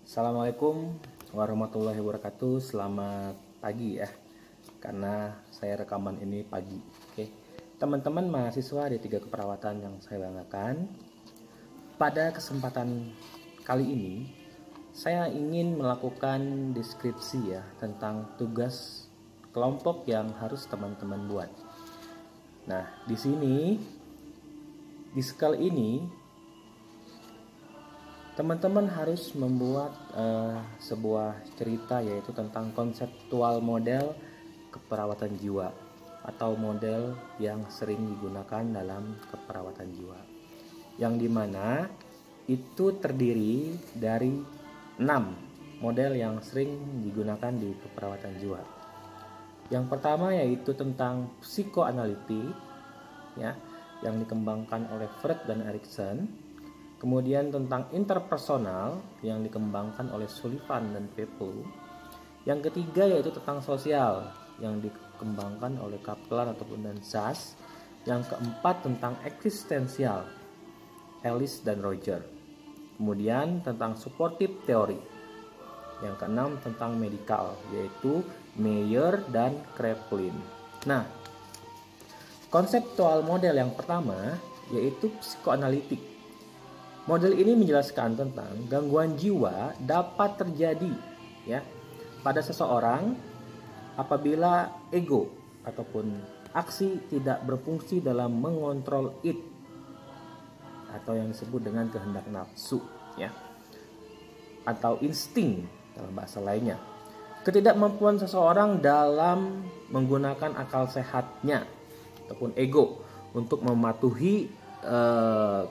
Assalamualaikum warahmatullahi wabarakatuh. Selamat pagi ya, karena saya rekaman ini pagi. Oke, teman-teman mahasiswa di 3 keperawatan yang saya banggakan, pada kesempatan kali ini saya ingin melakukan deskripsi ya tentang tugas kelompok yang harus teman-teman buat. Nah, di sini di skala ini teman-teman harus membuat sebuah cerita, yaitu tentang konseptual model keperawatan jiwa atau model yang sering digunakan dalam keperawatan jiwa, yang dimana itu terdiri dari 6 model yang sering digunakan di keperawatan jiwa. Yang pertama yaitu tentang psikoanalitik ya, yang dikembangkan oleh Freud dan Erikson. Kemudian tentang interpersonal yang dikembangkan oleh Sullivan dan Peple. Yang ketiga yaitu tentang sosial yang dikembangkan oleh Kaplan ataupun dan Sas. Yang keempat tentang eksistensial, Ellis dan Roger. Kemudian tentang supportive theory. Yang keenam tentang medical, yaitu Meyer dan Kraepelin. Nah, konseptual model yang pertama yaitu psikoanalitik. Model ini menjelaskan tentang gangguan jiwa dapat terjadi ya pada seseorang apabila ego ataupun aksi tidak berfungsi dalam mengontrol id atau yang disebut dengan kehendak nafsu ya, atau insting dalam bahasa lainnya. Ketidakmampuan seseorang dalam menggunakan akal sehatnya ataupun ego untuk mematuhi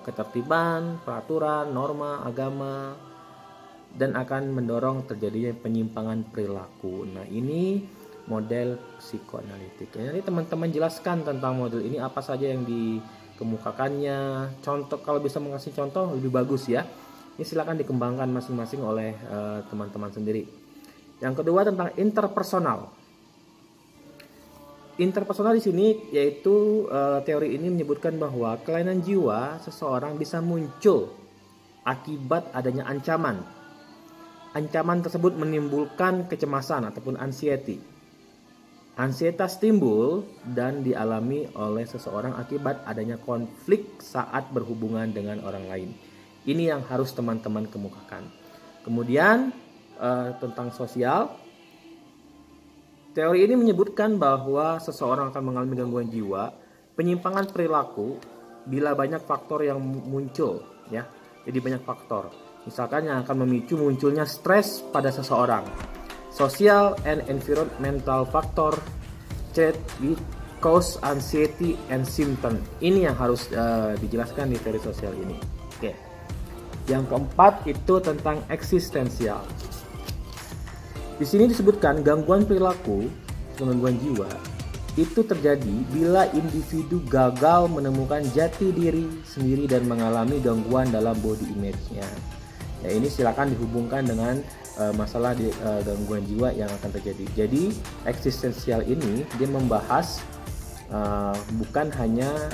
ketertiban, peraturan, norma, agama, dan akan mendorong terjadinya penyimpangan perilaku. Nah, ini model psikoanalitik. Jadi teman-teman jelaskan tentang model ini apa saja yang dikemukakannya. Contoh, kalau bisa mengasih contoh lebih bagus ya. Ini silakan dikembangkan masing-masing oleh teman-teman sendiri. Yang kedua tentang interpersonal. Interpersonal di sini yaitu teori ini menyebutkan bahwa kelainan jiwa seseorang bisa muncul akibat adanya ancaman. Ancaman tersebut menimbulkan kecemasan ataupun anxiety. Ansietas timbul dan dialami oleh seseorang akibat adanya konflik saat berhubungan dengan orang lain. Ini yang harus teman-teman kemukakan. Kemudian tentang sosial. Teori ini menyebutkan bahwa seseorang akan mengalami gangguan jiwa, penyimpangan perilaku bila banyak faktor yang muncul ya. Jadi banyak faktor. Misalkan yang akan memicu munculnya stres pada seseorang. Social and environmental factor that cause anxiety and symptom. Ini yang harus dijelaskan di teori sosial ini. Oke. Yang keempat itu tentang eksistensial. Di sini disebutkan gangguan perilaku, gangguan jiwa itu terjadi bila individu gagal menemukan jati diri sendiri dan mengalami gangguan dalam body image-nya. Ya, ini silakan dihubungkan dengan masalah gangguan jiwa yang akan terjadi. Jadi eksistensial ini dia membahas bukan hanya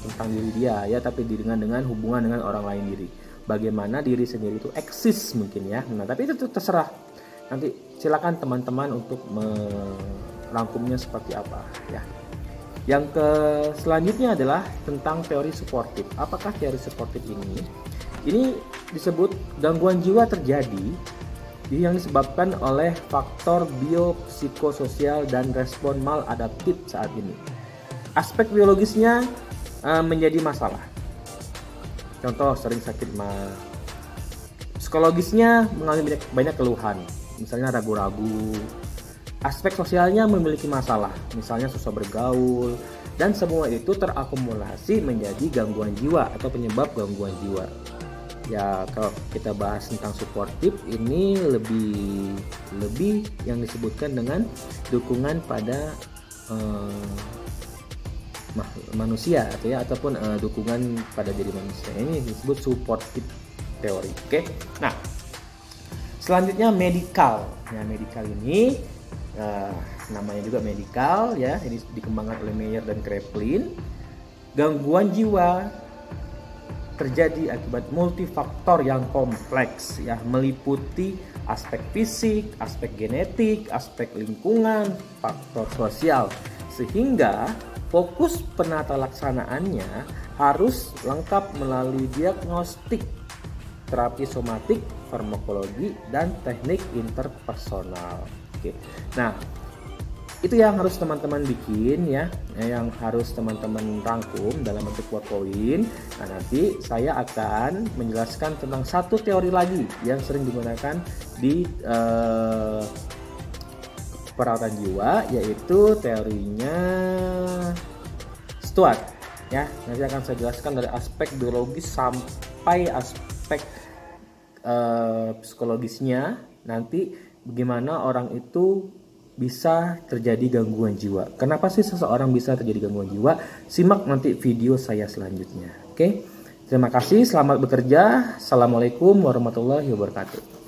tentang diri dia ya, tapi dengan hubungan dengan orang lain diri. Bagaimana diri sendiri itu eksis mungkin ya. Nah, tapi itu terserah. Nanti silakan teman-teman untuk merangkumnya seperti apa ya. Yang selanjutnya adalah tentang teori suportif. Apakah teori suportif ini? Ini disebut gangguan jiwa terjadi yang disebabkan oleh faktor biopsikososial dan respon maladaptif saat ini. Aspek biologisnya menjadi masalah. Contoh sering sakit psikologisnya mengalami banyak keluhan. Misalnya ragu-ragu. Aspek sosialnya memiliki masalah, misalnya susah bergaul, dan semua itu terakumulasi menjadi gangguan jiwa atau penyebab gangguan jiwa. Ya, kalau kita bahas tentang suportif ini lebih yang disebutkan dengan dukungan pada manusia atau ya, ataupun dukungan pada diri manusia. Ini disebut supportive teori. Oke. Nah, selanjutnya medical. Nah, medical ini namanya juga medical ya. Ini dikembangkan oleh Meyer dan Kraepelin. Gangguan jiwa terjadi akibat multifaktor yang kompleks ya, meliputi aspek fisik, aspek genetik, aspek lingkungan, faktor sosial. Sehingga fokus penata laksanaannya harus lengkap melalui diagnostik, terapi somatik, farmakologi, dan teknik interpersonal. Oke. Nah, itu yang harus teman-teman bikin ya, yang harus teman-teman rangkum dalam bentuk PowerPoint. Nah, nanti saya akan menjelaskan tentang satu teori lagi yang sering digunakan di perawatan jiwa, yaitu teorinya Stuart ya. Nanti akan saya jelaskan dari aspek biologis sampai aspek psikologisnya, nanti bagaimana orang itu bisa terjadi gangguan jiwa. Kenapa sih seseorang bisa terjadi gangguan jiwa? Simak nanti video saya selanjutnya. Oke, terima kasih, selamat bekerja. Assalamualaikum warahmatullahi wabarakatuh.